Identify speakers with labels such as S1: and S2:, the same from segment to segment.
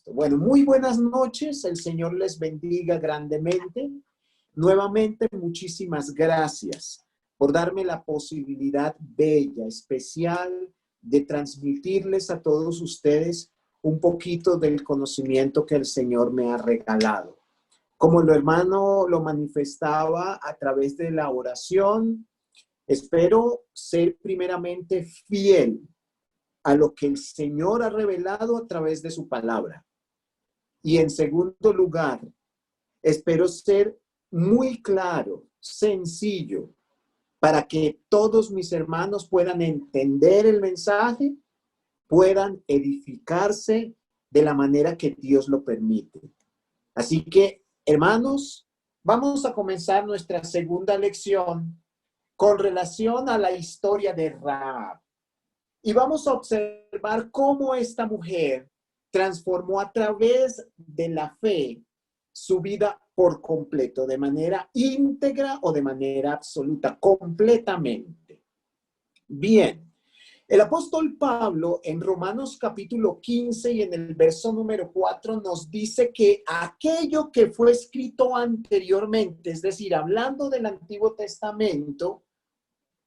S1: Cristo. Bueno, muy buenas noches. El Señor les bendiga grandemente. Nuevamente, muchísimas gracias por darme la posibilidad bella, especial, de transmitirles a todos ustedes un poquito del conocimiento que el Señor me ha regalado. Como el hermano lo manifestaba a través de la oración, espero ser primeramente fiel a lo que el Señor ha revelado a través de su palabra. Y en segundo lugar, espero ser muy claro, sencillo, para que todos mis hermanos puedan entender el mensaje, puedan edificarse de la manera que Dios lo permite. Así que, hermanos, vamos a comenzar nuestra segunda lección con relación a la historia de Rahab. Y vamos a observar cómo esta mujer transformó a través de la fe su vida por completo, de manera íntegra o de manera absoluta, completamente. Bien, el apóstol Pablo en Romanos capítulo 15 y en el verso número 4 nos dice que aquello que fue escrito anteriormente, es decir, hablando del Antiguo Testamento,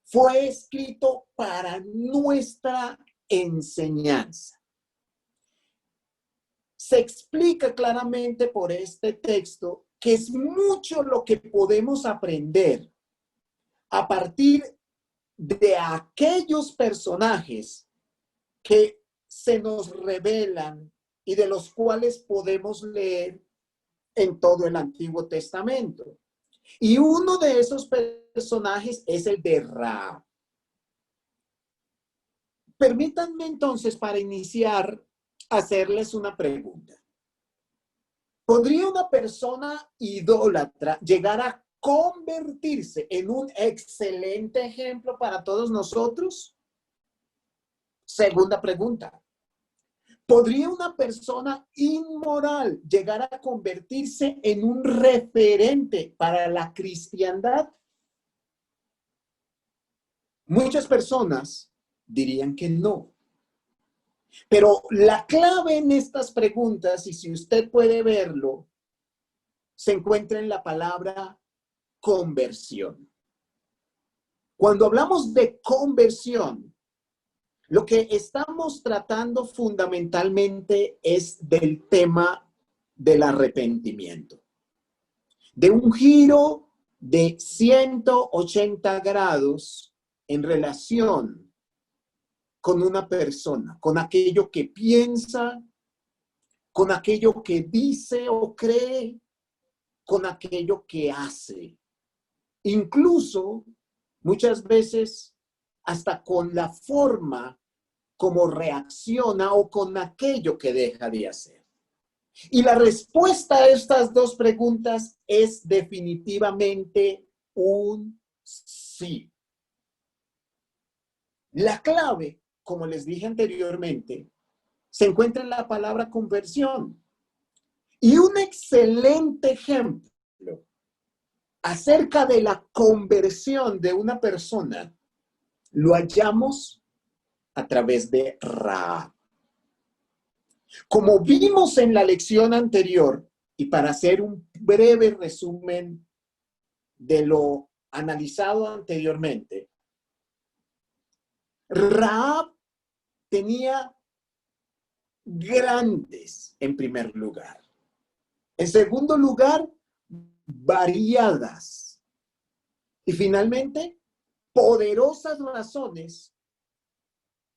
S1: fue escrito para nuestra enseñanza. Se explica claramente por este texto que es mucho lo que podemos aprender a partir de aquellos personajes que se nos revelan y de los cuales podemos leer en todo el Antiguo Testamento. Y uno de esos personajes es el de Rahab. Permítanme entonces, para iniciar, hacerles una pregunta. ¿Podría una persona idólatra llegar a convertirse en un excelente ejemplo para todos nosotros? Segunda pregunta. ¿Podría una persona inmoral llegar a convertirse en un referente para la cristiandad? Muchas personas dirían que no. Pero la clave en estas preguntas, y si usted puede verlo, se encuentra en la palabra conversión. Cuando hablamos de conversión, lo que estamos tratando fundamentalmente es del tema del arrepentimiento, de un giro de 180 grados en relación con una persona, con aquello que piensa, con aquello que dice o cree, con aquello que hace. Incluso, muchas veces, hasta con la forma como reacciona o con aquello que deja de hacer. Y la respuesta a estas dos preguntas es definitivamente un sí. La clave, como les dije anteriormente, se encuentra en la palabra conversión. Y un excelente ejemplo acerca de la conversión de una persona lo hallamos a través de Rahab. Como vimos en la lección anterior, y para hacer un breve resumen de lo analizado anteriormente, Rahab tenía grandes en primer lugar. En segundo lugar, variadas. Y finalmente, poderosas razones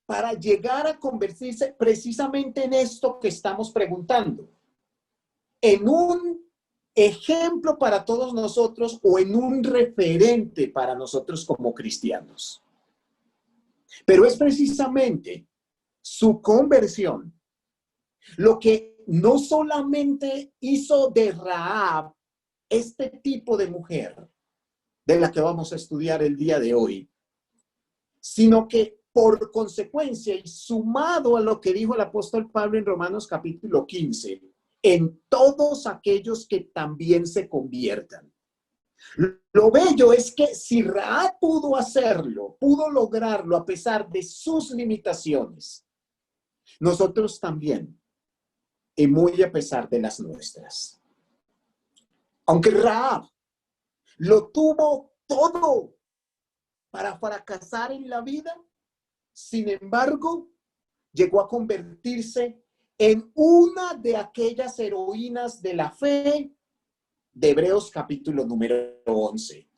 S1: para llegar a convertirse precisamente en esto que estamos preguntando. En un ejemplo para todos nosotros o en un referente para nosotros como cristianos. Pero es precisamente su conversión lo que no solamente hizo de Rahab este tipo de mujer de la que vamos a estudiar el día de hoy, sino que por consecuencia y sumado a lo que dijo el apóstol Pablo en Romanos capítulo 15, en todos aquellos que también se conviertan. Lo bello es que si Rahab pudo hacerlo, pudo lograrlo a pesar de sus limitaciones, nosotros también y muy a pesar de las nuestras. Aunque Rahab lo tuvo todo para fracasar en la vida, sin embargo, llegó a convertirse en una de aquellas heroínas de la fe de Hebreos capítulo número 11.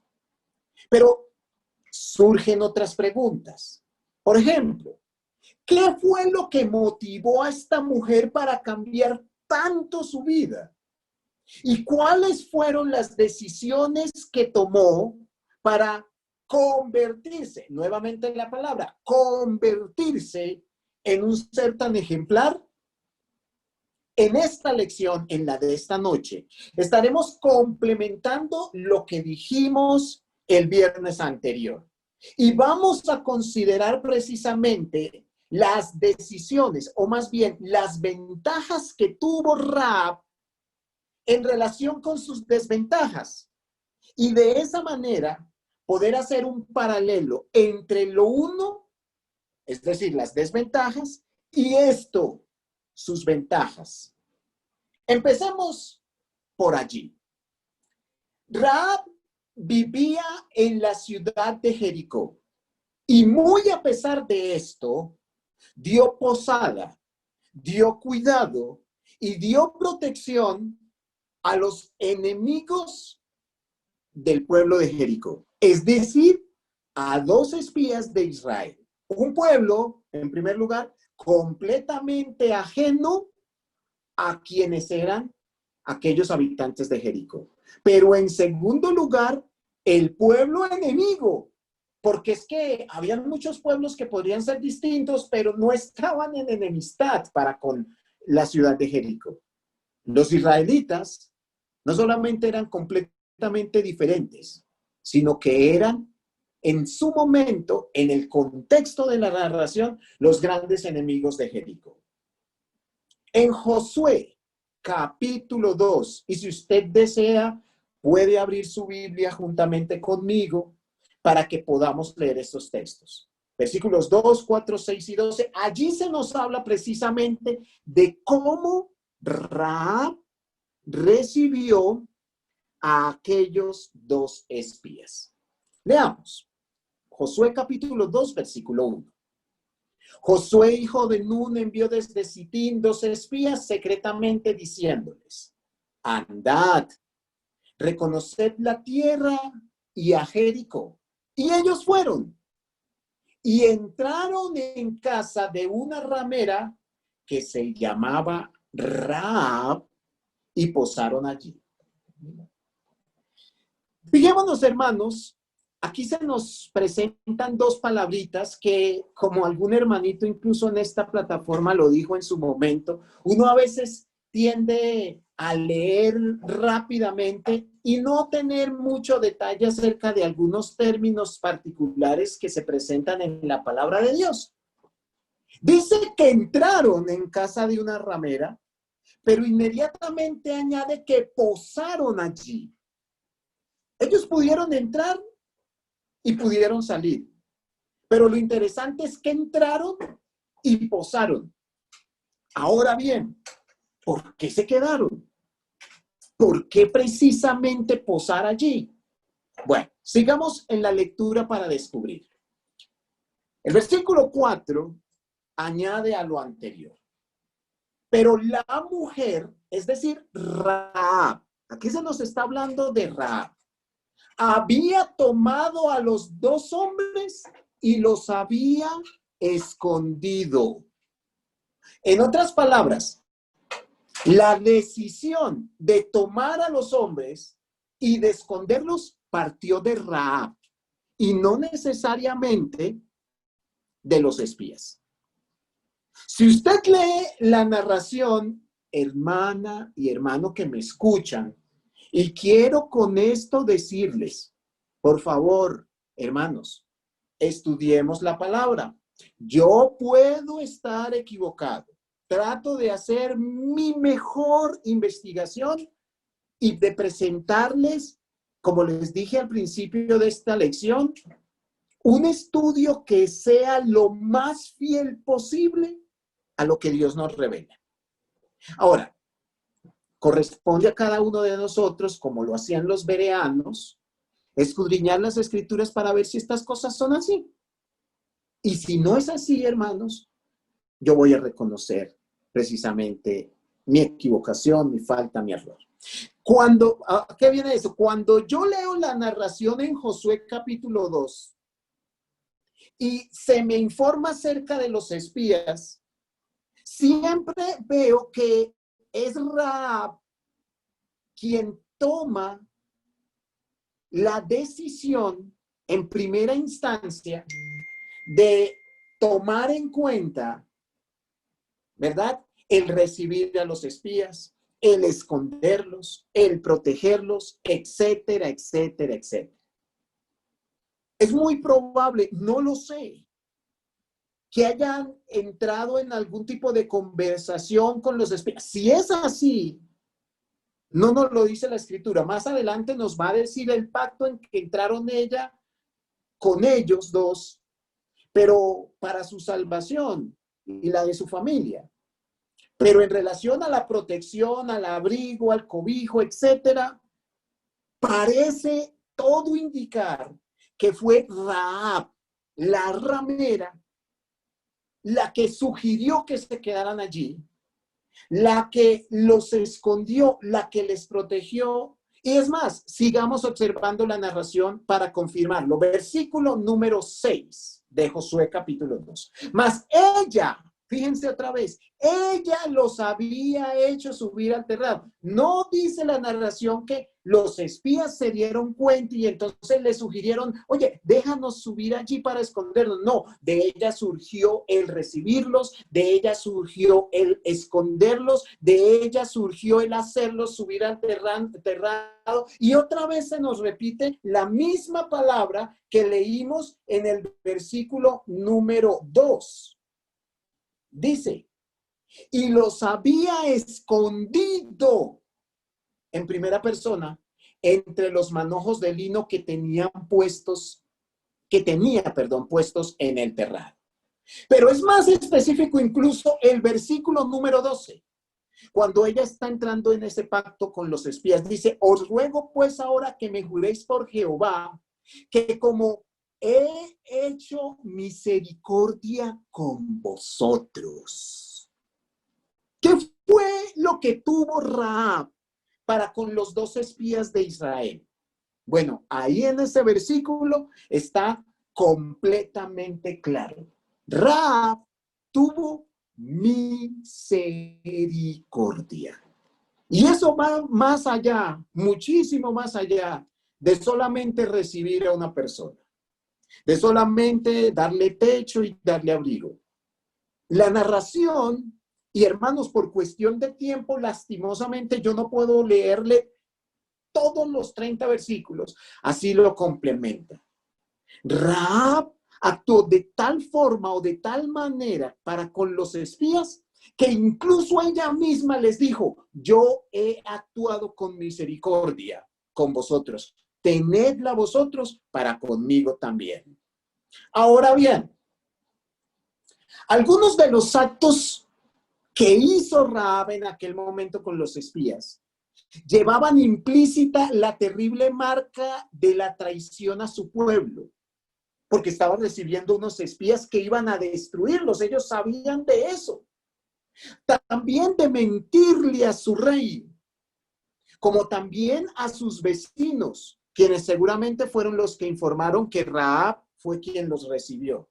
S1: Pero surgen otras preguntas. Por ejemplo, ¿qué fue lo que motivó a esta mujer para cambiar tanto su vida? ¿Y cuáles fueron las decisiones que tomó para convertirse, nuevamente en la palabra, convertirse en un ser tan ejemplar? En esta lección, en la de esta noche, estaremos complementando lo que dijimos el viernes anterior. Y vamos a considerar precisamente las decisiones, o más bien las ventajas que tuvo Rahab en relación con sus desventajas. Y de esa manera poder hacer un paralelo entre lo uno, es decir, las desventajas, y esto, sus ventajas. Empecemos por allí. Rahab vivía en la ciudad de Jericó y muy a pesar de esto, dio posada, dio cuidado y dio protección a los enemigos del pueblo de Jericó, es decir, a 2 espías de Israel. Un pueblo, en primer lugar, completamente ajeno a quienes eran aquellos habitantes de Jericó. Pero en segundo lugar, el pueblo enemigo, porque es que habían muchos pueblos que podrían ser distintos, pero no estaban en enemistad para con la ciudad de Jericó. Los israelitas no solamente eran completamente diferentes, sino que eran en su momento, en el contexto de la narración, los grandes enemigos de Jericó. En Josué, capítulo 2, y si usted desea, puede abrir su Biblia juntamente conmigo para que podamos leer estos textos. Versículos 2, 4, 6 y 12. Allí se nos habla precisamente de cómo Rahab recibió a aquellos 2 espías. Leamos. Josué capítulo 2, versículo 1. Josué, hijo de Nun, envió desde Sitín 2 espías secretamente diciéndoles: andad, reconoced la tierra y a Jericó. Y ellos fueron y entraron en casa de una ramera que se llamaba Rahab y posaron allí. Fijémonos, hermanos, aquí se nos presentan 2 palabritas que, como algún hermanito incluso en esta plataforma lo dijo en su momento, uno a veces tiende a leer rápidamente y no tener mucho detalle acerca de algunos términos particulares que se presentan en la palabra de Dios. Dice que entraron en casa de una ramera, pero inmediatamente añade que posaron allí. Ellos pudieron entrar y pudieron salir, pero lo interesante es que entraron y posaron. Ahora bien, ¿por qué se quedaron? ¿Por qué precisamente posar allí? Bueno, sigamos en la lectura para descubrir. El versículo 4 añade a lo anterior. Pero la mujer, es decir, Rahab, aquí se nos está hablando de Rahab, había tomado a los 2 hombres y los había escondido. En otras palabras, la decisión de tomar a los hombres y de esconderlos partió de Rahab y no necesariamente de los espías. Si usted lee la narración, hermana y hermano que me escuchan, y quiero con esto decirles, por favor, hermanos, estudiemos la palabra. Yo puedo estar equivocado. Trato de hacer mi mejor investigación y de presentarles, como les dije al principio de esta lección, un estudio que sea lo más fiel posible a lo que Dios nos revela. Ahora, corresponde a cada uno de nosotros, como lo hacían los bereanos, escudriñar las escrituras para ver si estas cosas son así. Y si no es así, hermanos, yo voy a reconocer precisamente mi equivocación, mi falta, mi error. ¿Qué viene eso? Cuando yo leo la narración en Josué capítulo 2 y se me informa acerca de los espías, siempre veo que es Rahab quien toma la decisión en primera instancia de tomar en cuenta, ¿verdad?, el recibir a los espías, el esconderlos, el protegerlos, etcétera, etcétera, etcétera. Es muy probable, no lo sé, que hayan entrado en algún tipo de conversación con los espías. Si es así, no nos lo dice la escritura. Más adelante nos va a decir el pacto en que entraron ella con ellos dos, pero para su salvación y la de su familia. Pero en relación a la protección, al abrigo, al cobijo, etcétera, parece todo indicar que fue Rahab, la ramera, la que sugirió que se quedaran allí, la que los escondió, la que les protegió. Y es más, sigamos observando la narración para confirmarlo. Versículo número 6 de Josué capítulo 2. Mas ella, fíjense otra vez, ella los había hecho subir al terrado. No dice la narración que los espías se dieron cuenta y entonces le sugirieron, oye, déjanos subir allí para escondernos. No, de ella surgió el recibirlos, de ella surgió el esconderlos, de ella surgió el hacerlos subir al terrado. Y otra vez se nos repite la misma palabra que leímos en el versículo número 2. Dice, y los había escondido en primera persona entre los manojos de lino que tenía puestos en el terrado. Pero es más específico incluso el versículo número 12. Cuando ella está entrando en ese pacto con los espías, dice, os ruego pues ahora que me juréis por Jehová, que como he hecho misericordia con vosotros. ¿Qué fue lo que tuvo Rahab para con los dos espías de Israel? Bueno, ahí en ese versículo está completamente claro. Rahab tuvo misericordia. Y eso va más allá, muchísimo más allá de solamente recibir a una persona, de solamente darle techo y darle abrigo. La narración, y hermanos, por cuestión de tiempo, lastimosamente yo no puedo leerle todos los 30 versículos, así lo complementa. Rahab actuó de tal forma o de tal manera para con los espías que incluso ella misma les dijo, yo he actuado con misericordia con vosotros, tenedla vosotros para conmigo también. Ahora bien, algunos de los actos que hizo Rahab en aquel momento con los espías llevaban implícita la terrible marca de la traición a su pueblo, porque estaban recibiendo unos espías que iban a destruirlos. Ellos sabían de eso. También de mentirle a su rey, como también a sus vecinos, quienes seguramente fueron los que informaron que Rahab fue quien los recibió.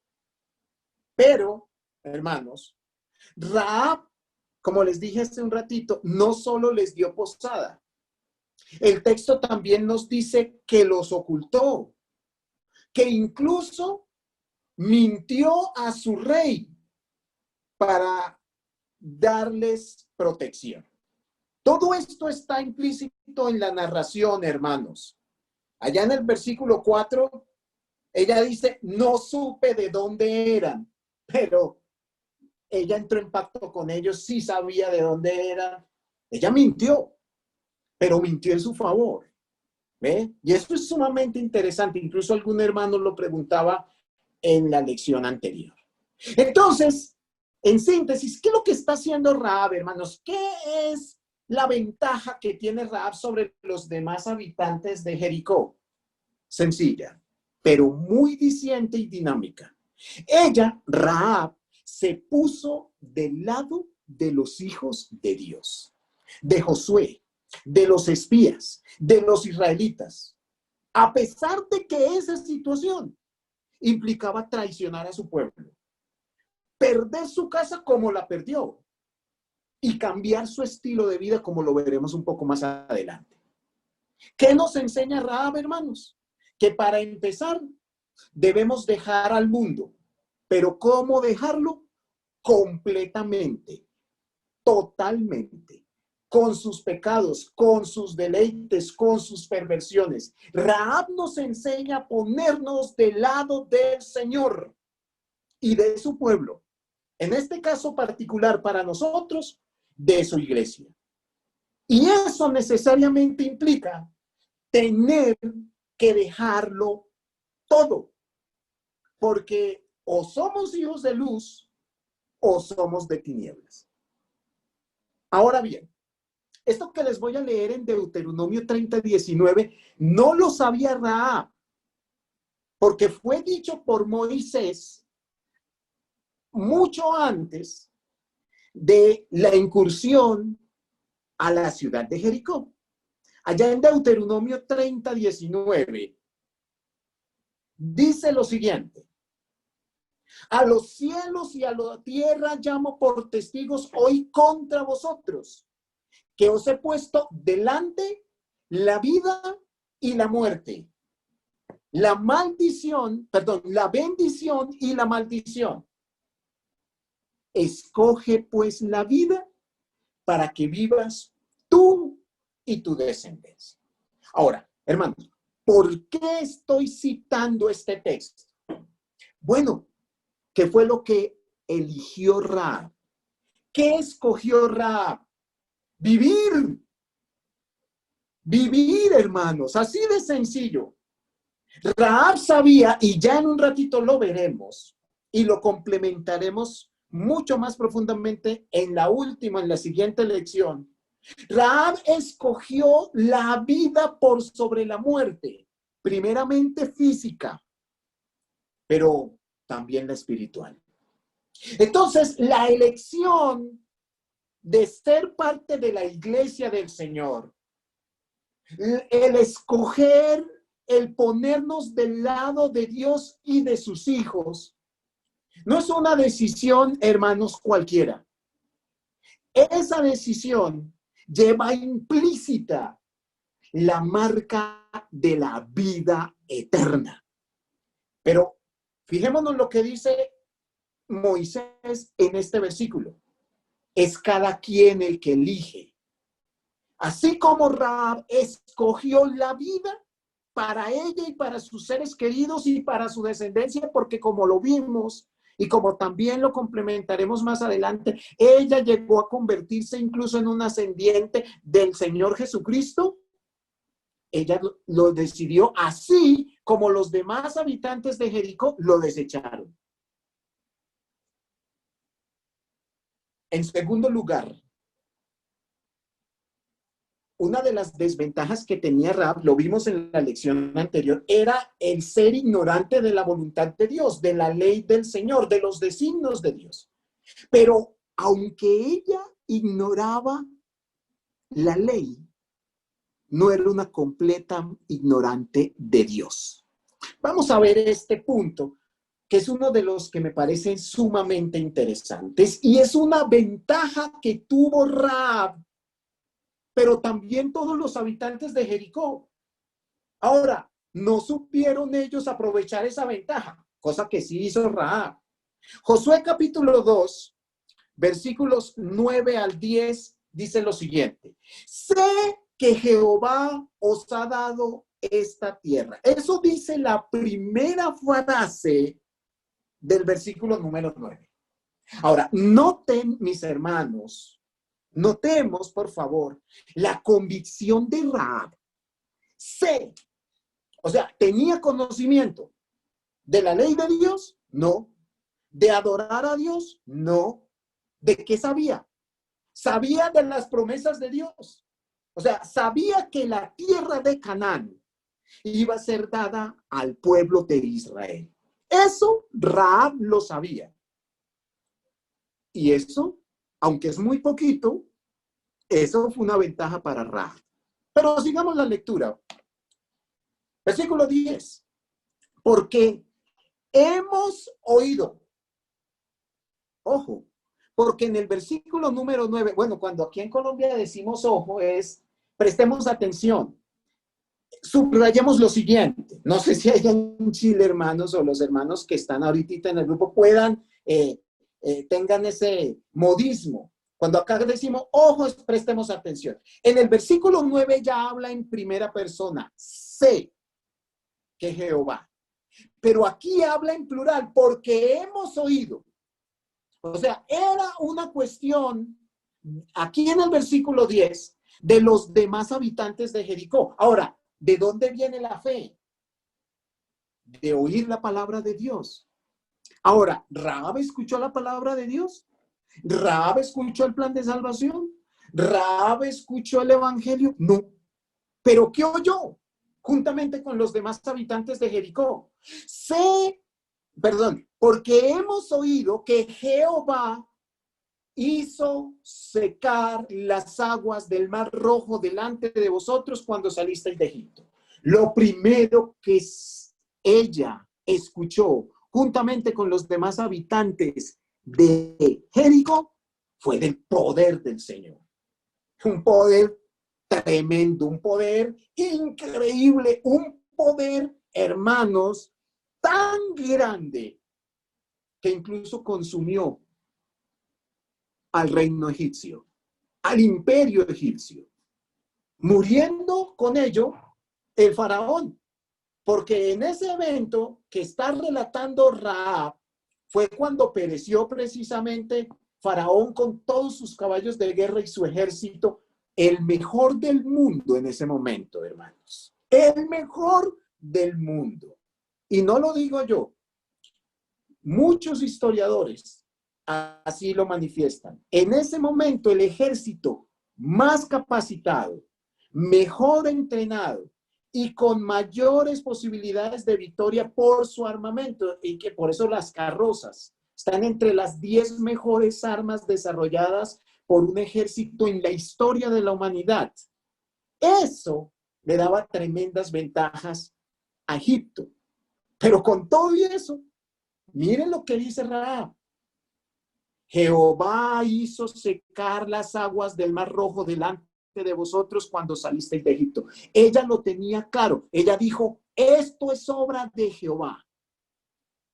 S1: Pero, hermanos, Rahab, como les dije hace un ratito, no solo les dio posada. El texto también nos dice que los ocultó, que incluso mintió a su rey para darles protección. Todo esto está implícito en la narración, hermanos. Allá en el versículo 4, ella dice, no supe de dónde eran, pero ella entró en pacto con ellos, sí sabía de dónde eran. Ella mintió, pero mintió en su favor. ¿Ve? Y esto es sumamente interesante. Incluso algún hermano lo preguntaba en la lección anterior. Entonces, en síntesis, ¿qué es lo que está haciendo Rahab, hermanos? ¿Qué es la ventaja que tiene Rahab sobre los demás habitantes de Jericó? Sencilla, pero muy diciente y dinámica. Ella, Rahab, se puso del lado de los hijos de Dios, de Josué, de los espías, de los israelitas, a pesar de que esa situación implicaba traicionar a su pueblo, perder su casa como la perdió y cambiar su estilo de vida, como lo veremos un poco más adelante. ¿Qué nos enseña Rahab, hermanos? Que para empezar debemos dejar al mundo, pero ¿cómo dejarlo? Completamente, totalmente, con sus pecados, con sus deleites, con sus perversiones. Rahab nos enseña a ponernos del lado del Señor y de su pueblo. En este caso particular para nosotros, de su iglesia. Y eso necesariamente implica tener que dejarlo todo, porque o somos hijos de luz o somos de tinieblas. Ahora bien, esto que les voy a leer en Deuteronomio 30:19 no lo sabía Rahab, porque fue dicho por Moisés mucho antes de la incursión a la ciudad de Jericó. Allá en Deuteronomio 30:19 dice lo siguiente: a los cielos y a la tierra llamo por testigos hoy contra vosotros, que os he puesto delante la vida y la muerte, la bendición y la maldición. Escoge pues la vida para que vivas tú y tu descendencia. Ahora, hermanos, ¿por qué estoy citando este texto? Bueno, ¿qué fue lo que eligió Rahab? ¿Qué escogió Rahab? Vivir. Vivir, hermanos, así de sencillo. Rahab sabía, y ya en un ratito lo veremos, y lo complementaremos mucho más profundamente en la siguiente lección. Rahab escogió la vida por sobre la muerte, primeramente física, pero también la espiritual. Entonces, la elección de ser parte de la iglesia del Señor, el escoger, el ponernos del lado de Dios y de sus hijos, no es una decisión, hermanos, cualquiera. Esa decisión lleva implícita la marca de la vida eterna. Pero fijémonos lo que dice Moisés en este versículo. Es cada quien el que elige. Así como Rahab escogió la vida para ella y para sus seres queridos y para su descendencia, porque como lo vimos y como también lo complementaremos más adelante, ella llegó a convertirse incluso en un ascendiente del Señor Jesucristo. Ella lo decidió, así como los demás habitantes de Jericó lo desecharon. En segundo lugar, una de las desventajas que tenía Rahab, lo vimos en la lección anterior, era el ser ignorante de la voluntad de Dios, de la ley del Señor, de los designios de Dios. Pero aunque ella ignoraba la ley, no era una completa ignorante de Dios. Vamos a ver este punto, que es uno de los que me parecen sumamente interesantes, y es una ventaja que tuvo Rahab, pero también todos los habitantes de Jericó. Ahora, no supieron ellos aprovechar esa ventaja, cosa que sí hizo Rahab. Josué capítulo 2, versículos 9 al 10, dice lo siguiente: sé que Jehová os ha dado esta tierra. Eso dice la primera frase del versículo número 9. Ahora, noten, mis hermanos, notemos, por favor, la convicción de Rahab. Sé, o sea, ¿tenía conocimiento de la ley de Dios? No. ¿De adorar a Dios? No. ¿De qué sabía? sabía de las promesas de Dios. O sea, sabía que la tierra de Canaán iba a ser dada al pueblo de Israel. Eso Rahab lo sabía. Y eso, aunque es muy poquito, eso fue una ventaja para Rahab. Pero sigamos la lectura. Versículo 10. Porque hemos oído. Ojo, porque en el versículo número 9, bueno, cuando aquí en Colombia decimos ojo, es prestemos atención. Subrayemos lo siguiente. No sé si hay en Chile, hermanos, o los hermanos que están ahorita en el grupo puedan, tengan ese modismo. Cuando acá decimos ojo, prestemos atención. En el versículo 9 ya habla en primera persona. Sé que Jehová. Pero aquí habla en plural porque hemos oído. O sea, era una cuestión, aquí en el versículo 10, de los demás habitantes de Jericó. Ahora, ¿de dónde viene la fe? De oír la palabra de Dios. Ahora, ¿Rahab escuchó la palabra de Dios? ¿Rahab escuchó el plan de salvación? ¿Rahab escuchó el evangelio? No. ¿Pero qué oyó? Juntamente con los demás habitantes de Jericó. Porque hemos oído que Jehová hizo secar las aguas del Mar Rojo delante de vosotros cuando salisteis de Egipto. Lo primero que ella escuchó juntamente con los demás habitantes de Jericó fue del poder del Señor. Un poder tremendo, un poder increíble, un poder, hermanos, tan grande que incluso consumió al reino egipcio, al imperio egipcio, muriendo con ello el faraón, porque en ese evento que está relatando Rahab fue cuando pereció precisamente faraón con todos sus caballos de guerra y su ejército, el mejor del mundo en ese momento, hermanos, el mejor del mundo. Y no lo digo yo, muchos historiadores así lo manifiestan. En ese momento el ejército más capacitado, mejor entrenado y con mayores posibilidades de victoria por su armamento, y que por eso las carrozas están entre las 10 mejores armas desarrolladas por un ejército en la historia de la humanidad. Eso le daba tremendas ventajas a Egipto. Pero con todo y eso, miren lo que dice Rahab. Jehová hizo secar las aguas del Mar Rojo delante de vosotros cuando salisteis de Egipto. Ella lo tenía claro. Ella dijo, esto es obra de Jehová.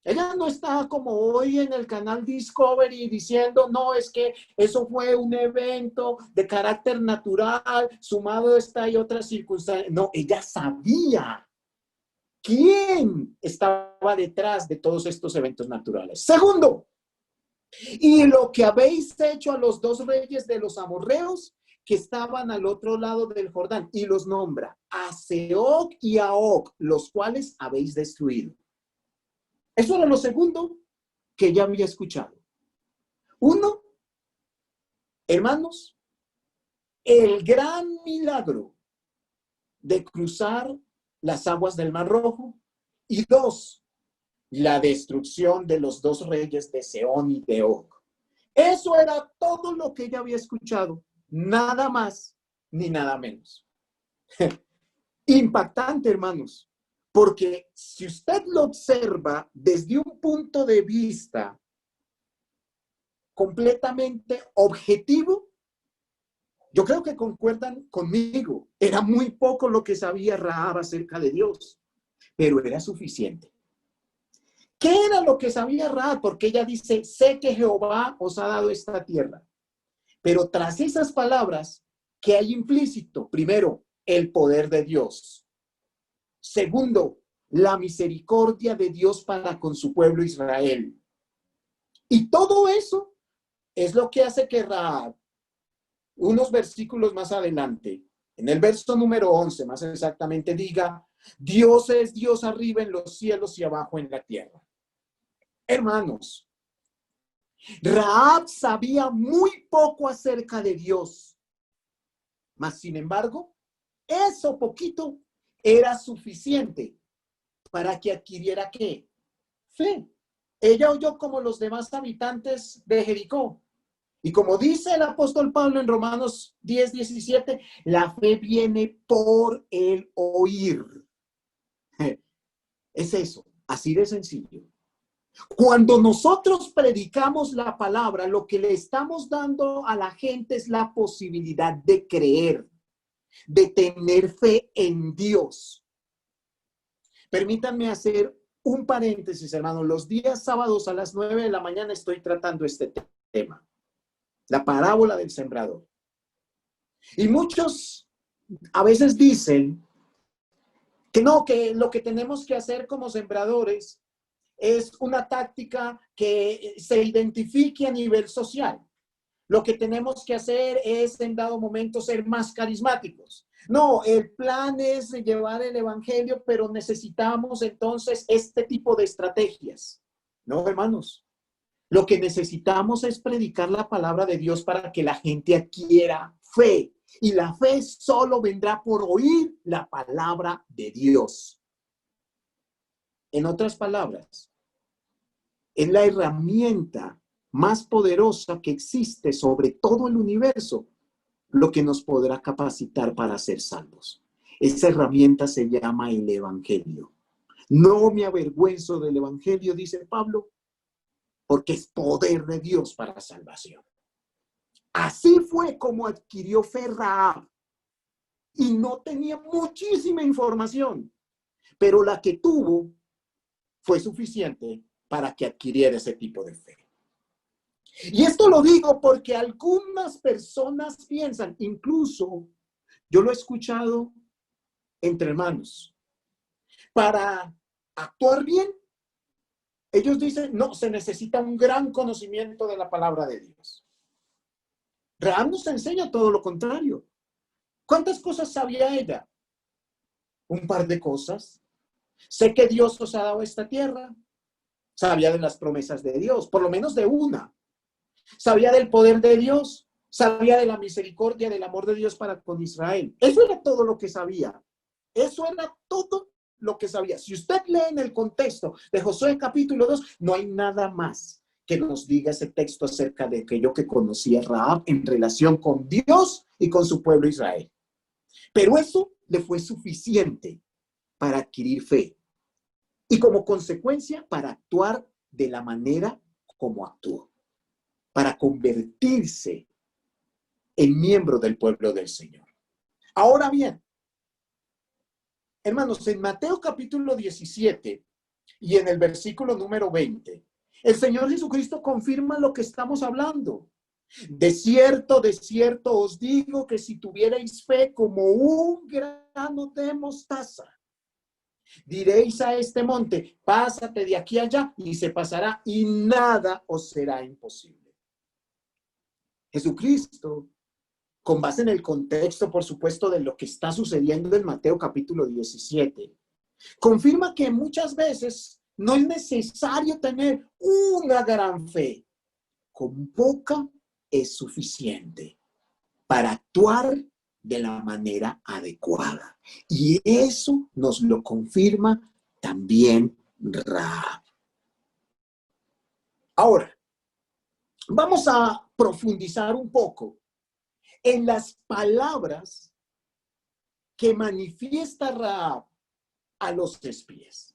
S1: Ella no está como hoy en el canal Discovery diciendo, no, es que eso fue un evento de carácter natural, sumado a esta y otras circunstancias. No, ella sabía quién estaba detrás de todos estos eventos naturales. Segundo, y lo que habéis hecho a los 2 reyes de los amorreos que estaban al otro lado del Jordán, y los nombra a Sehón y a Og, los cuales habéis destruido. Eso era lo segundo que ya había escuchado. Uno, hermanos, el gran milagro de cruzar las aguas del Mar Rojo, y 2, la destrucción de los 2 reyes de Sehón y de Og. Eso era todo lo que ella había escuchado, nada más ni nada menos. Impactante, hermanos, porque si usted lo observa desde un punto de vista completamente objetivo, yo creo que concuerdan conmigo. Era muy poco lo que sabía Rahab acerca de Dios, pero era suficiente. ¿Qué era lo que sabía Rahab? Porque ella dice, sé que Jehová os ha dado esta tierra. Pero tras esas palabras, ¿qué hay implícito? Primero, el poder de Dios. Segundo, la misericordia de Dios para con su pueblo Israel. Y todo eso es lo que hace que Rahab, unos versículos más adelante, en el verso número 11 más exactamente, diga, Dios es Dios arriba en los cielos y abajo en la tierra. Hermanos, Rahab sabía muy poco acerca de Dios, mas sin embargo, eso poquito era suficiente para que adquiriera ¿qué? Fe. Ella oyó como los demás habitantes de Jericó. Y como dice el apóstol Pablo en Romanos 10:17, la fe viene por el oír. Es eso, así de sencillo. Cuando nosotros predicamos la palabra, lo que le estamos dando a la gente es la posibilidad de creer, de tener fe en Dios. Permítanme hacer un paréntesis, hermanos. Los días sábados a las 9 de la mañana estoy tratando este tema, la parábola del sembrador. Y muchos a veces dicen que no, que lo que tenemos que hacer como sembradores es una táctica que se identifique a nivel social. Lo que tenemos que hacer es, en dado momento, ser más carismáticos. No, el plan es llevar el evangelio, pero necesitamos entonces este tipo de estrategias. No, hermanos. Lo que necesitamos es predicar la palabra de Dios para que la gente adquiera fe. Y la fe solo vendrá por oír la palabra de Dios. En otras palabras, es la herramienta más poderosa que existe sobre todo el universo, lo que nos podrá capacitar para ser salvos. Esa herramienta se llama el evangelio. No me avergüenzo del evangelio, dice Pablo, porque es poder de Dios para salvación. Así fue como adquirió fe Rahab. Y no tenía muchísima información, pero la que tuvo fue suficiente para que adquiriera ese tipo de fe. Y esto lo digo porque algunas personas piensan, incluso yo lo he escuchado entre hermanos, para actuar bien, ellos dicen, no, se necesita un gran conocimiento de la palabra de Dios. Rahab nos enseña todo lo contrario. ¿Cuántas cosas sabía ella? Un par de cosas. Sé que Dios os ha dado esta tierra. Sabía de las promesas de Dios, por lo menos de una. Sabía del poder de Dios. Sabía de la misericordia, del amor de Dios para con Israel. Eso era todo lo que sabía. Eso era todo lo que sabía. Si usted lee en el contexto de Josué capítulo 2, no hay nada más que nos diga ese texto acerca de aquello que conocía Rahab en relación con Dios y con su pueblo Israel. Pero eso le fue suficiente para adquirir fe y como consecuencia para actuar de la manera como actuó, para convertirse en miembro del pueblo del Señor. Ahora bien, hermanos, en Mateo capítulo 17 y en el versículo número 20, el Señor Jesucristo confirma lo que estamos hablando. De cierto os digo que si tuvierais fe como un grano de mostaza, diréis a este monte, pásate de aquí allá, y se pasará, y nada os será imposible. Jesucristo, con base en el contexto, por supuesto, de lo que está sucediendo en Mateo capítulo 17, confirma que muchas veces no es necesario tener una gran fe. Con poca es suficiente para actuar de la manera adecuada. Y eso nos lo confirma también Rahab. Ahora, vamos a profundizar un poco en las palabras que manifiesta Rahab a los espías.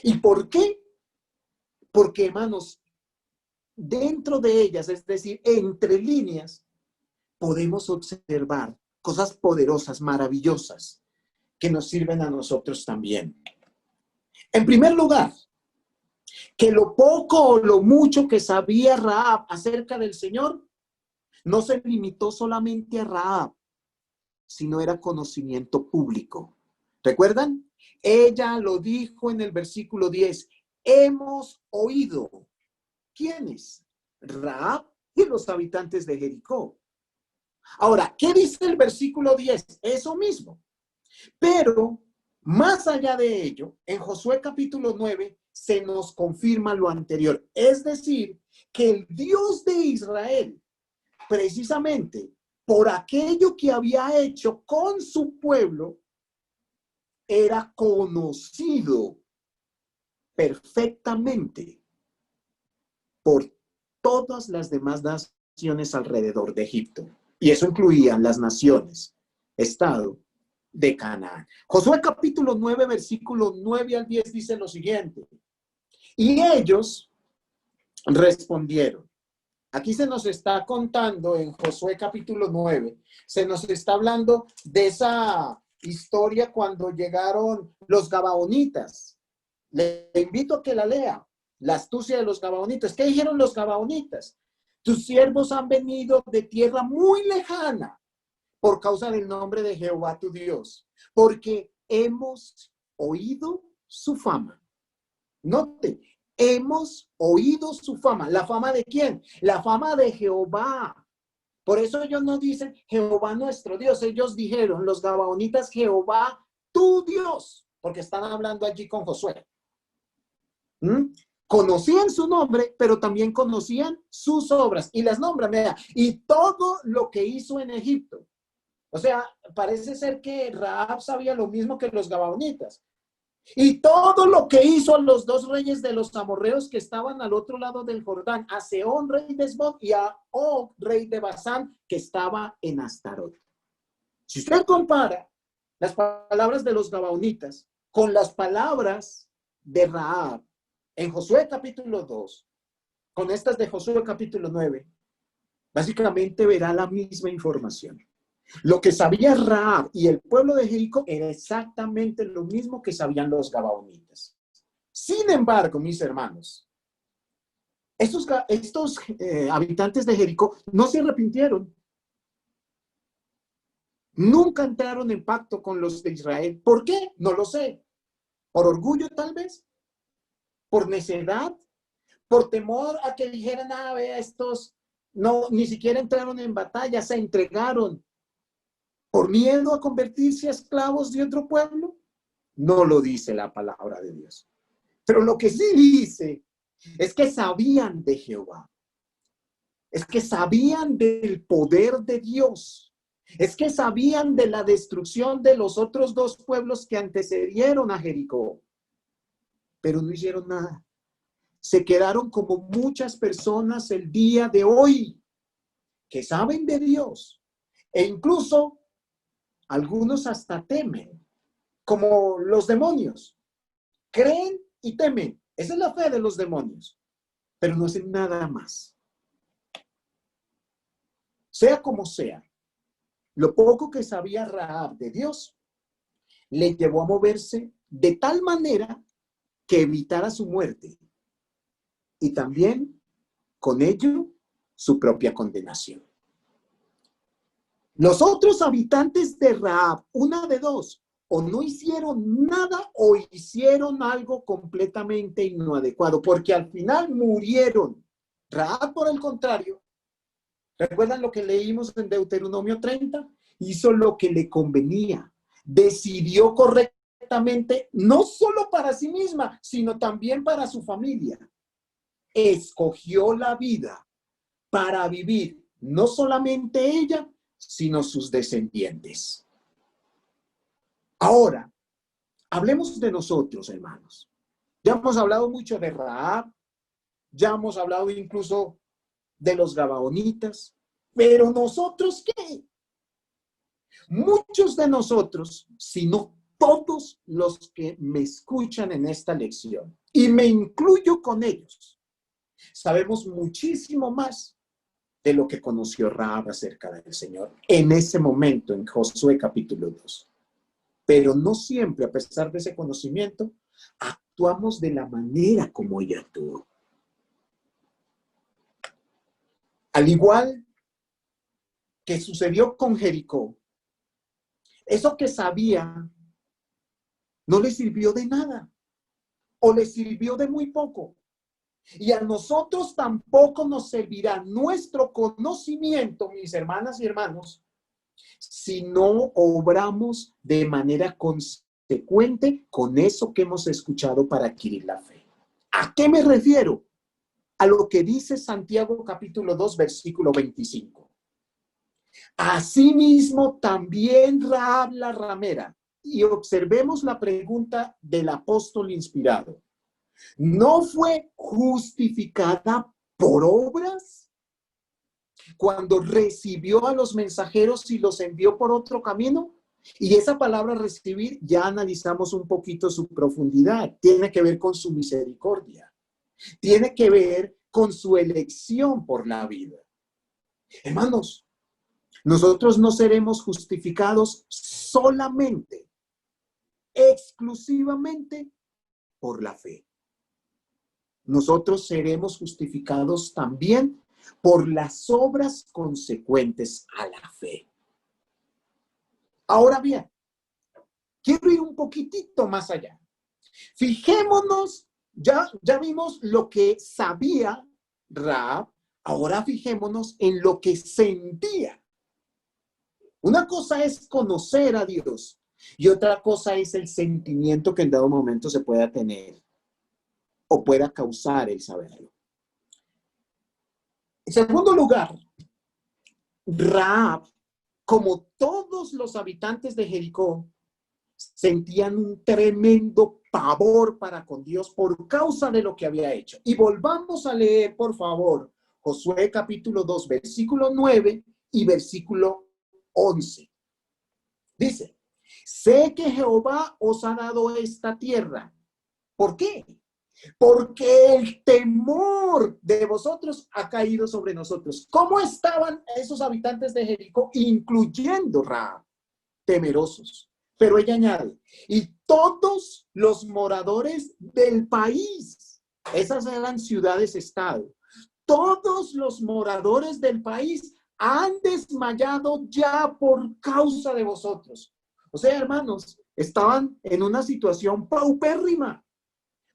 S1: ¿Y por qué? Porque, hermanos, dentro de ellas, es decir, entre líneas, podemos observar cosas poderosas, maravillosas, que nos sirven a nosotros también. En primer lugar, que lo poco o lo mucho que sabía Rahab acerca del Señor no se limitó solamente a Rahab, sino era conocimiento público. ¿Recuerdan? Ella lo dijo en el versículo 10. Hemos oído. ¿Quiénes? Rahab y los habitantes de Jericó. Ahora, ¿qué dice el versículo 10? Eso mismo. Pero, más allá de ello, en Josué capítulo 9, se nos confirma lo anterior. Es decir, que el Dios de Israel, precisamente por aquello que había hecho con su pueblo, era conocido perfectamente por todas las demás naciones alrededor de Egipto. Y eso incluía las naciones, estado de Canaán. Josué capítulo 9, versículo 9 al 10 dice lo siguiente. Y ellos respondieron. Aquí se nos está contando en Josué capítulo 9, se nos está hablando de esa historia cuando llegaron los gabaonitas. Le invito a que la lea, la astucia de los gabaonitas. ¿Qué dijeron los gabaonitas? Tus siervos han venido de tierra muy lejana por causa del nombre de Jehová tu Dios, porque hemos oído su fama. Note, hemos oído su fama. ¿La fama de quién? La fama de Jehová. Por eso ellos no dicen Jehová nuestro Dios. Ellos dijeron, los gabaonitas, Jehová tu Dios, porque están hablando allí con Josué. Conocían su nombre, pero también conocían sus obras. Y las nombran, mira, y todo lo que hizo en Egipto. O sea, parece ser que Rahab sabía lo mismo que los gabaonitas. Y todo lo que hizo a los dos reyes de los amorreos que estaban al otro lado del Jordán, a Sehón, rey de Hesbón, y a Og, rey de Basán, que estaba en Astarot. Si usted compara las palabras de los gabaonitas con las palabras de Rahab en Josué capítulo 2, con estas de Josué capítulo 9, básicamente verá la misma información. Lo que sabía Rahab y el pueblo de Jericó era exactamente lo mismo que sabían los gabaonitas. Sin embargo, mis hermanos, estos habitantes de Jericó no se arrepintieron. Nunca entraron en pacto con los de Israel. ¿Por qué? No lo sé. ¿Por orgullo tal vez? ¿Por necedad? ¿Por temor a que dijeran, vea, estos no, ni siquiera entraron en batalla, se entregaron? ¿Por miedo a convertirse a esclavos de otro pueblo? No lo dice la palabra de Dios. Pero lo que sí dice es que sabían de Jehová. Es que sabían del poder de Dios. Es que sabían de la destrucción de los otros dos pueblos que antecedieron a Jericó. Pero no hicieron nada. Se quedaron como muchas personas el día de hoy que saben de Dios. E incluso algunos hasta temen, como los demonios. Creen y temen. Esa es la fe de los demonios. Pero no hacen nada más. Sea como sea, lo poco que sabía Rahab de Dios le llevó a moverse de tal manera que evitara su muerte y también con ello su propia condenación. Los otros habitantes de Rahab, una de dos, o no hicieron nada o hicieron algo completamente inadecuado, porque al final murieron. Rahab, por el contrario, ¿recuerdan lo que leímos en Deuteronomio 30? Hizo lo que le convenía. Decidió correctamente, no solo para sí misma, sino también para su familia. Escogió la vida para vivir, no solamente ella, sino sus descendientes. Ahora, hablemos de nosotros, hermanos. Ya hemos hablado mucho de Rahab, ya hemos hablado incluso de los gabaonitas, pero nosotros, ¿qué? Muchos de nosotros, si no todos los que me escuchan en esta lección, y me incluyo con ellos, sabemos muchísimo más de lo que conoció Rahab acerca del Señor en ese momento en Josué capítulo 2. Pero no siempre, a pesar de ese conocimiento, actuamos de la manera como ella actuó. Al igual que sucedió con Jericó, eso que sabía no le sirvió de nada o le sirvió de muy poco. Y a nosotros tampoco nos servirá nuestro conocimiento, mis hermanas y hermanos, si no obramos de manera consecuente con eso que hemos escuchado para adquirir la fe. ¿A qué me refiero? A lo que dice Santiago capítulo 2, versículo 25. Asimismo, también Rahab la ramera. Y observemos la pregunta del apóstol inspirado. ¿No fue justificada por obras cuando recibió a los mensajeros y los envió por otro camino? Y esa palabra recibir, ya analizamos un poquito su profundidad. Tiene que ver con su misericordia. Tiene que ver con su elección por la vida. Hermanos, nosotros no seremos justificados solamente, exclusivamente por la fe. Nosotros seremos justificados también por las obras consecuentes a la fe. Ahora bien, quiero ir un poquitito más allá. Fijémonos, ya vimos lo que sabía Rahab, ahora fijémonos en lo que sentía. Una cosa es conocer a Dios y otra cosa es el sentimiento que en dado momento se pueda tener o pueda causar el saberlo. En segundo lugar, Rahab, como todos los habitantes de Jericó, sentían un tremendo pavor para con Dios por causa de lo que había hecho. Y volvamos a leer, por favor, Josué capítulo 2, versículo 9 y versículo 11. Dice, sé que Jehová os ha dado esta tierra. ¿Por qué? Porque el temor de vosotros ha caído sobre nosotros. ¿Cómo estaban esos habitantes de Jericó, incluyendo Rahab? Temerosos. Pero ella añade, y todos los moradores del país, esas eran ciudades-estado, todos los moradores del país han desmayado ya por causa de vosotros. O sea, hermanos, estaban en una situación paupérrima.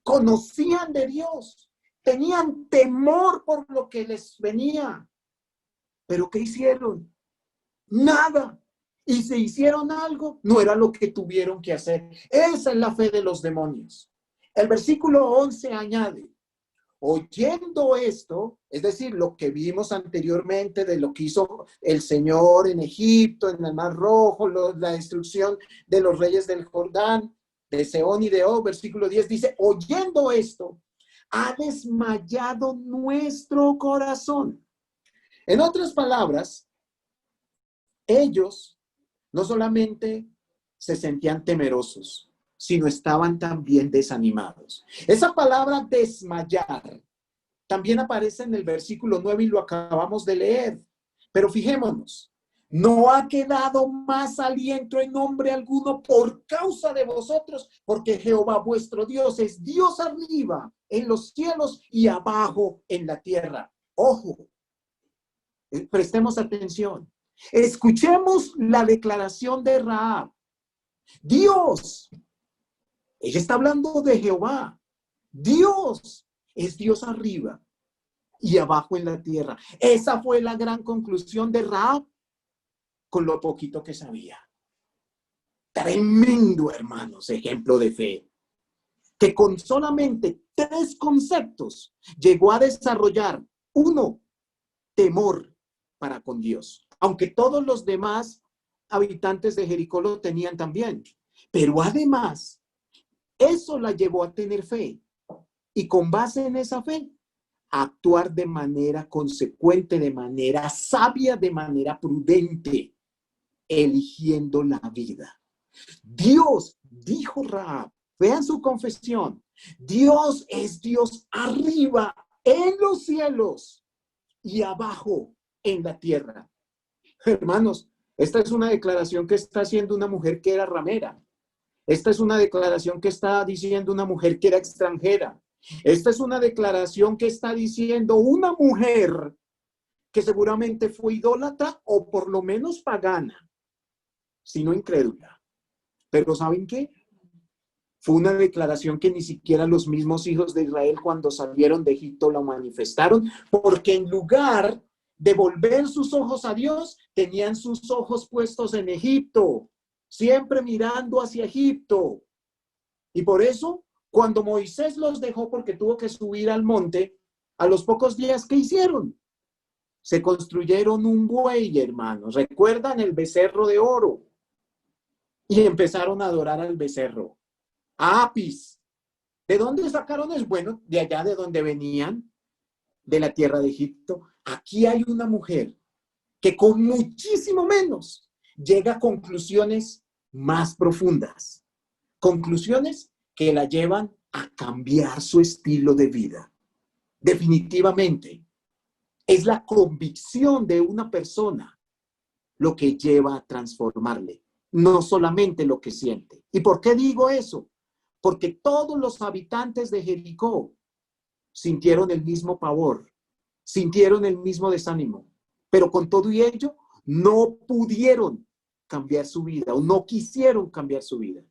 S1: Conocían de Dios, tenían temor por lo que les venía. ¿Pero qué hicieron? Nada. Y si hicieron algo, no era lo que tuvieron que hacer. Esa es la fe de los demonios. El versículo 11 añade, oyendo esto, es decir, lo que vimos anteriormente de lo que hizo el Señor en Egipto, en el Mar Rojo, la destrucción de los reyes del Jordán, de Sehón y de Og, versículo 10 dice, oyendo esto, ha desmayado nuestro corazón. En otras palabras, ellos no solamente se sentían temerosos, sino estaban también desanimados. Esa palabra desmayar también aparece en el versículo 9 y lo acabamos de leer. Pero fijémonos, no ha quedado más aliento en nombre alguno por causa de vosotros, porque Jehová vuestro Dios es Dios arriba en los cielos y abajo en la tierra. Ojo, prestemos atención. Escuchemos la declaración de Rahab. Dios, ella está hablando de Jehová. Dios es Dios arriba y abajo en la tierra. Esa fue la gran conclusión de Rahab con lo poquito que sabía. Tremendo, hermanos, ejemplo de fe. Que con solamente 3 conceptos llegó a desarrollar. 1, temor para con Dios. Aunque todos los demás habitantes de Jericó lo tenían también. Pero además, eso la llevó a tener fe. Y con base en esa fe, actuar de manera consecuente, de manera sabia, de manera prudente, eligiendo la vida. Dios, dijo Rahab, vean su confesión, Dios es Dios arriba en los cielos y abajo en la tierra. Hermanos, esta es una declaración que está haciendo una mujer que era ramera. Esta es una declaración que está diciendo una mujer que era extranjera. Esta es una declaración que está diciendo una mujer que seguramente fue idólatra o por lo menos pagana, sino incrédula. Pero ¿saben qué? Fue una declaración que ni siquiera los mismos hijos de Israel cuando salieron de Egipto la manifestaron, porque en lugar de volver sus ojos a Dios, tenían sus ojos puestos en Egipto, siempre mirando hacia Egipto. Y por eso Cuando Moisés los dejó porque tuvo que subir al monte, a los pocos días, ¿qué hicieron? Se construyeron un buey, hermanos. ¿Recuerdan el becerro de oro? Y empezaron a adorar al becerro. A Apis. ¿De dónde sacaron eso? Bueno, de allá de donde venían, de la tierra de Egipto. Aquí hay una mujer que con muchísimo menos llega a conclusiones más profundas. Conclusiones que la llevan a cambiar su estilo de vida. Definitivamente, es la convicción de una persona lo que lleva a transformarle, no solamente lo que siente. ¿Y por qué digo eso? Porque todos los habitantes de Jericó sintieron el mismo pavor, sintieron el mismo desánimo, pero con todo y ello no pudieron cambiar su vida o no quisieron cambiar su vida.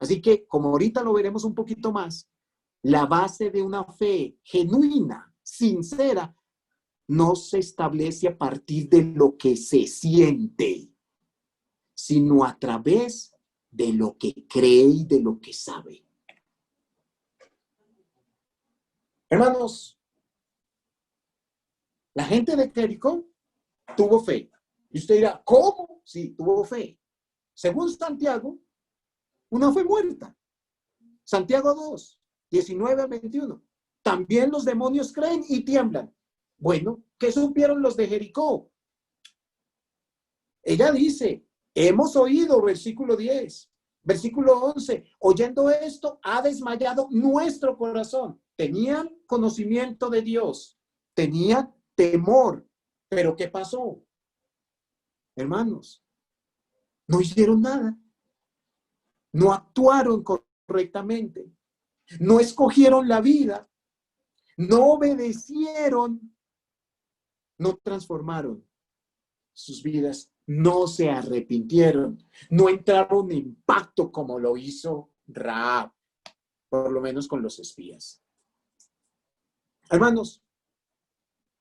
S1: Así que, como ahorita lo veremos un poquito más, la base de una fe genuina, sincera, no se establece a partir de lo que se siente, sino a través de lo que cree y de lo que sabe. Hermanos, la gente de Jericó tuvo fe. Y usted dirá, ¿cómo? Sí, tuvo fe. Según Santiago, una fe muerta. Santiago 2, 19 al 21. También los demonios creen y tiemblan. Bueno, ¿qué supieron los de Jericó? Ella dice, hemos oído, versículo 10, versículo 11, oyendo esto, ha desmayado nuestro corazón. Tenían conocimiento de Dios, tenían temor, pero ¿qué pasó? Hermanos, no hicieron nada, no actuaron correctamente, no escogieron la vida, no obedecieron, no transformaron sus vidas, no se arrepintieron, no entraron en pacto como lo hizo Rahab, por lo menos con los espías. Hermanos,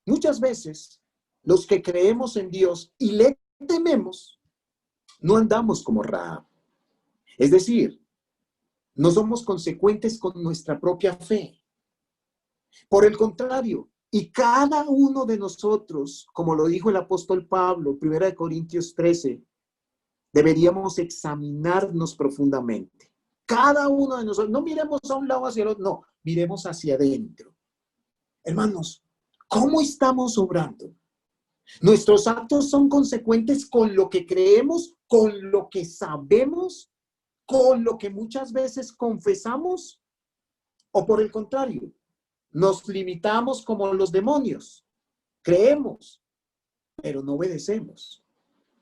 S1: muchas veces los que creemos en Dios y le tememos, no andamos como Rahab. Es decir, no somos consecuentes con nuestra propia fe. Por el contrario, y cada uno de nosotros, como lo dijo el apóstol Pablo, 1 Corintios 13, deberíamos examinarnos profundamente. Cada uno de nosotros, no miremos a un lado hacia el otro, no, miremos hacia adentro. Hermanos, ¿cómo estamos obrando? ¿Nuestros actos son consecuentes con lo que creemos, con lo que sabemos, con lo que muchas veces confesamos? ¿O por el contrario, nos limitamos como los demonios? Creemos, pero no obedecemos.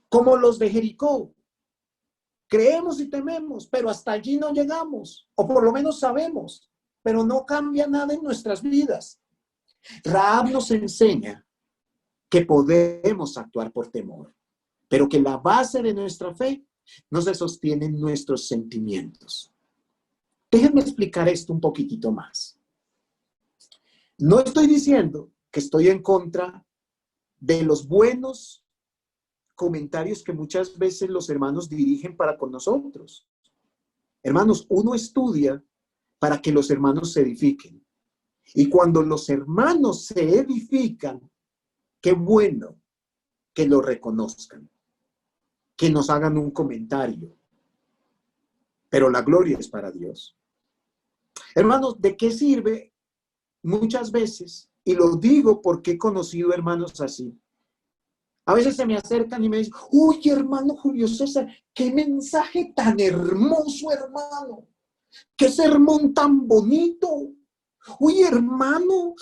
S1: Como los de Jericó. Creemos y tememos, pero hasta allí no llegamos. O por lo menos sabemos, pero no cambia nada en nuestras vidas. Rahab nos enseña que podemos actuar por temor, pero que la base de nuestra fe no se sostiene en nuestros sentimientos. Déjenme explicar esto un poquitito más. No estoy diciendo que estoy en contra de los buenos comentarios que muchas veces los hermanos dirigen para con nosotros. Hermanos, uno estudia para que los hermanos se edifiquen. Y cuando los hermanos se edifican, qué bueno que lo reconozcan, que nos hagan un comentario. Pero la gloria es para Dios. Hermanos, ¿de qué sirve muchas veces? Y lo digo porque he conocido hermanos así. A veces se me acercan y me dicen, uy, hermano Julio César, qué mensaje tan hermoso, hermano. Qué sermón tan bonito. Uy, hermano,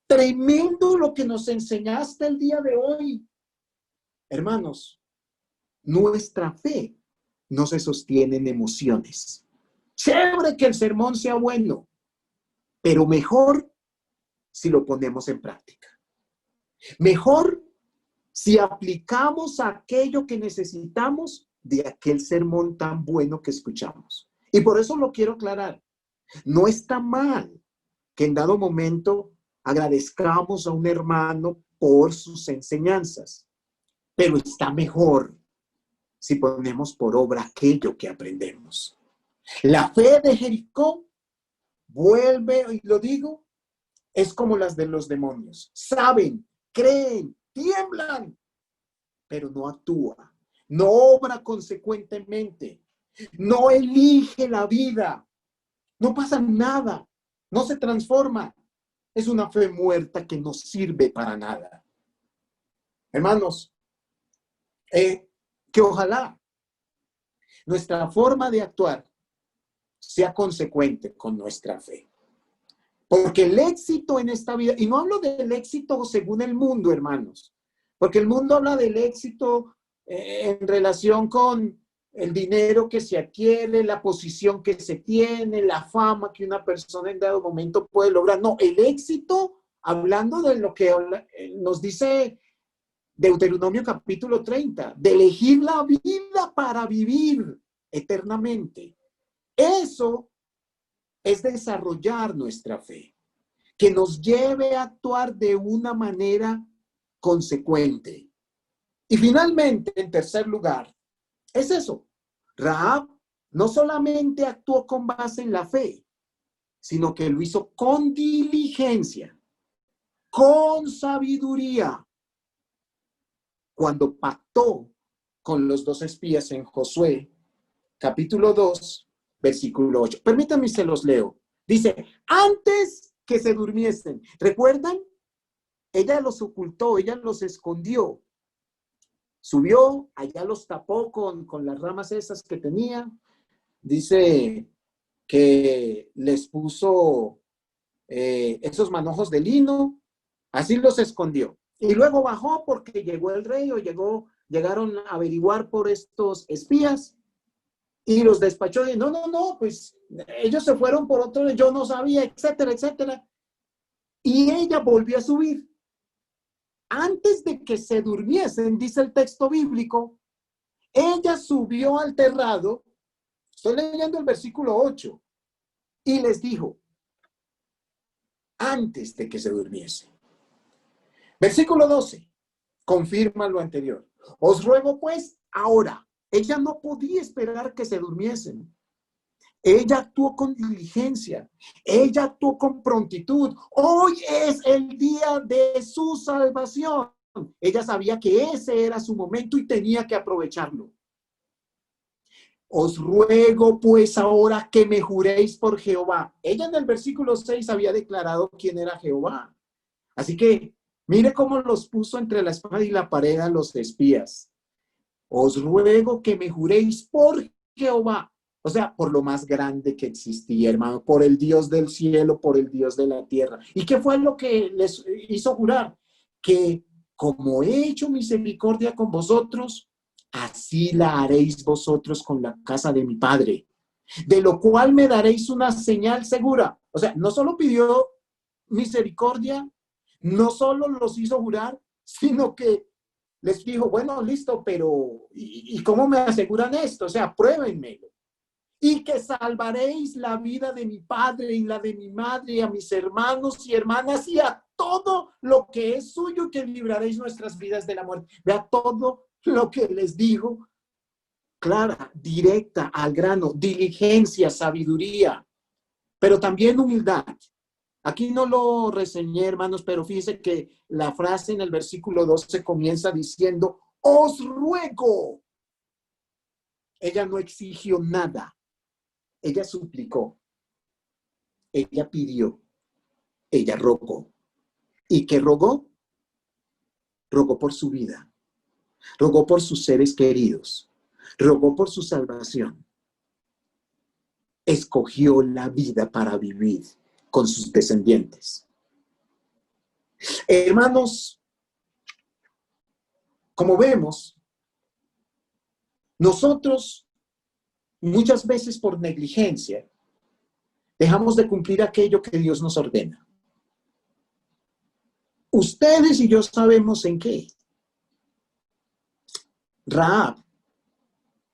S1: tremendo lo que nos enseñaste el día de hoy. Hermanos, nuestra fe no se sostiene en emociones. Chévere que el sermón sea bueno, pero mejor si lo ponemos en práctica. Mejor si aplicamos aquello que necesitamos de aquel sermón tan bueno que escuchamos. Y por eso lo quiero aclarar. No está mal que en dado momento agradezcamos a un hermano por sus enseñanzas, pero está mejor si ponemos por obra aquello que aprendemos. La fe de Jericó vuelve, y lo digo, es como las de los demonios. Saben, creen, tiemblan, pero no actúa, no obra consecuentemente, no elige la vida, no pasa nada, no se transforma. Es una fe muerta que no sirve para nada. Hermanos, que ojalá nuestra forma de actuar sea consecuente con nuestra fe. Porque el éxito en esta vida, y no hablo del éxito según el mundo, hermanos, porque el mundo habla del éxito en relación con el dinero que se adquiere, la posición que se tiene, la fama que una persona en dado momento puede lograr. No, el éxito, hablando de lo que nos dice Deuteronomio capítulo 30, de elegir la vida para vivir eternamente. Eso es desarrollar nuestra fe, que nos lleve a actuar de una manera consecuente. Y finalmente, en tercer lugar, es eso. Rahab no solamente actuó con base en la fe, sino que lo hizo con diligencia, con sabiduría, cuando pactó con los dos espías en Josué, capítulo 2, versículo 8. Permítanme, se los leo. Dice, antes que se durmiesen, ¿recuerdan? Ella los ocultó, ella los escondió. Subió, allá los tapó con las ramas esas que tenía. Dice que les puso esos manojos de lino, así los escondió. Y luego bajó porque llegó el rey o llegaron a averiguar por estos espías y los despachó. Y no, pues ellos se fueron por otro, yo no sabía, etcétera, etcétera. Y ella volvió a subir. Antes de que se durmiesen, dice el texto bíblico, ella subió al terrado, estoy leyendo el versículo 8, y les dijo, antes de que se durmiese. Versículo 12, confirma lo anterior. Os ruego pues ahora, ella no podía esperar que se durmiesen. Ella actuó con diligencia, ella actuó con prontitud. Hoy es el día de su salvación. Ella sabía que ese era su momento y tenía que aprovecharlo. Os ruego pues ahora que me juréis por Jehová. Ella en el versículo 6 había declarado quién era Jehová. Así que mire cómo los puso entre la espada y la pared a los espías. Os ruego que me juréis por Jehová. O sea, por lo más grande que existía, hermano, por el Dios del cielo, por el Dios de la tierra. ¿Y qué fue lo que les hizo jurar? Que como he hecho misericordia con vosotros, así la haréis vosotros con la casa de mi padre, de lo cual me daréis una señal segura. O sea, no solo pidió misericordia, no solo los hizo jurar, sino que les dijo, bueno, listo, pero ¿y cómo me aseguran esto? O sea, pruébenmelo. Y que salvaréis la vida de mi padre y la de mi madre y a mis hermanos y hermanas y a todo lo que es suyo, que libraréis nuestras vidas de la muerte. Vea todo lo que les digo, clara, directa, al grano, diligencia, sabiduría, pero también humildad. Aquí no lo reseñé, hermanos, pero fíjense que la frase en el versículo 12 comienza diciendo, os ruego. Ella no exigió nada. Ella suplicó. Ella pidió. Ella rogó. ¿Y qué rogó? Rogó por su vida. Rogó por sus seres queridos. Rogó por su salvación. Escogió la vida para vivir con sus descendientes. Hermanos, como vemos, nosotros muchas veces por negligencia dejamos de cumplir aquello que Dios nos ordena. Ustedes y yo sabemos en qué. Rahab,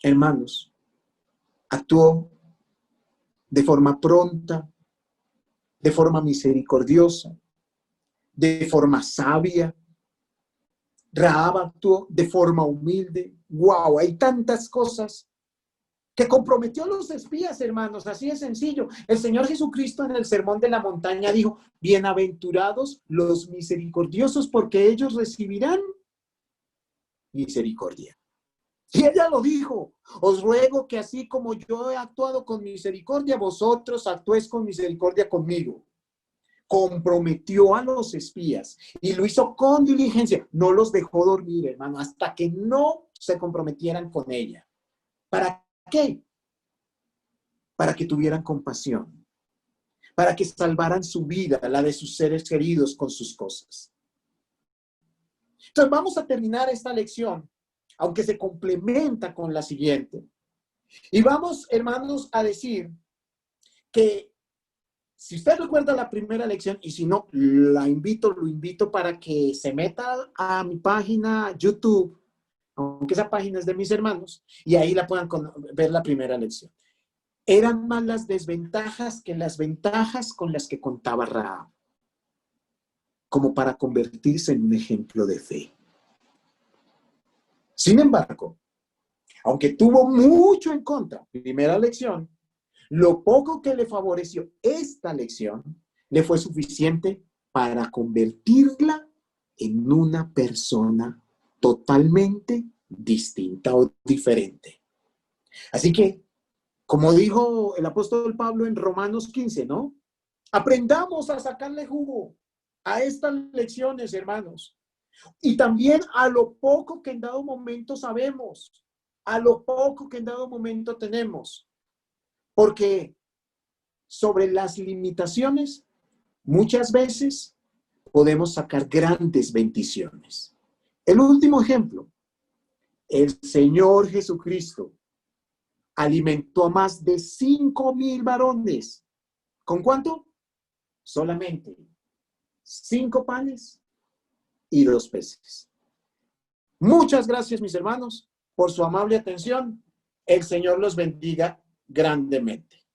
S1: hermanos, actuó de forma pronta, de forma misericordiosa, de forma sabia. Rahab actuó de forma humilde. ¡Wow! Hay tantas cosas que comprometió a los espías, hermanos, así de sencillo. El Señor Jesucristo en el Sermón de la Montaña dijo, bienaventurados los misericordiosos, porque ellos recibirán misericordia. Y ella lo dijo, os ruego que así como yo he actuado con misericordia, vosotros actuéis con misericordia conmigo. Comprometió a los espías y lo hizo con diligencia. No los dejó dormir, hermano, hasta que no se comprometieran con ella. ¿Para qué? Para que tuvieran compasión, para que salvaran su vida, la de sus seres queridos con sus cosas. Entonces vamos a terminar esta lección, aunque se complementa con la siguiente. Y vamos, hermanos, a decir que si usted recuerda la primera lección, y si no, lo invito para que se meta a mi página YouTube, aunque esa página es de mis hermanos, y ahí la puedan ver la primera lección. Eran más las desventajas que las ventajas con las que contaba Rahab, como para convertirse en un ejemplo de fe. Sin embargo, aunque tuvo mucho en contra, primera lección, lo poco que le favoreció esta lección le fue suficiente para convertirla en una persona totalmente distinta o diferente. Así que, como dijo el apóstol Pablo en Romanos 15, ¿no? Aprendamos a sacarle jugo a estas lecciones, hermanos. Y también a lo poco que en dado momento sabemos, a lo poco que en dado momento tenemos. Porque sobre las limitaciones, muchas veces podemos sacar grandes bendiciones. El último ejemplo, el Señor Jesucristo alimentó a más de 5,000 varones. ¿Con cuánto? Solamente 5 panes y 2 peces. Muchas gracias, mis hermanos, por su amable atención. El Señor los bendiga grandemente.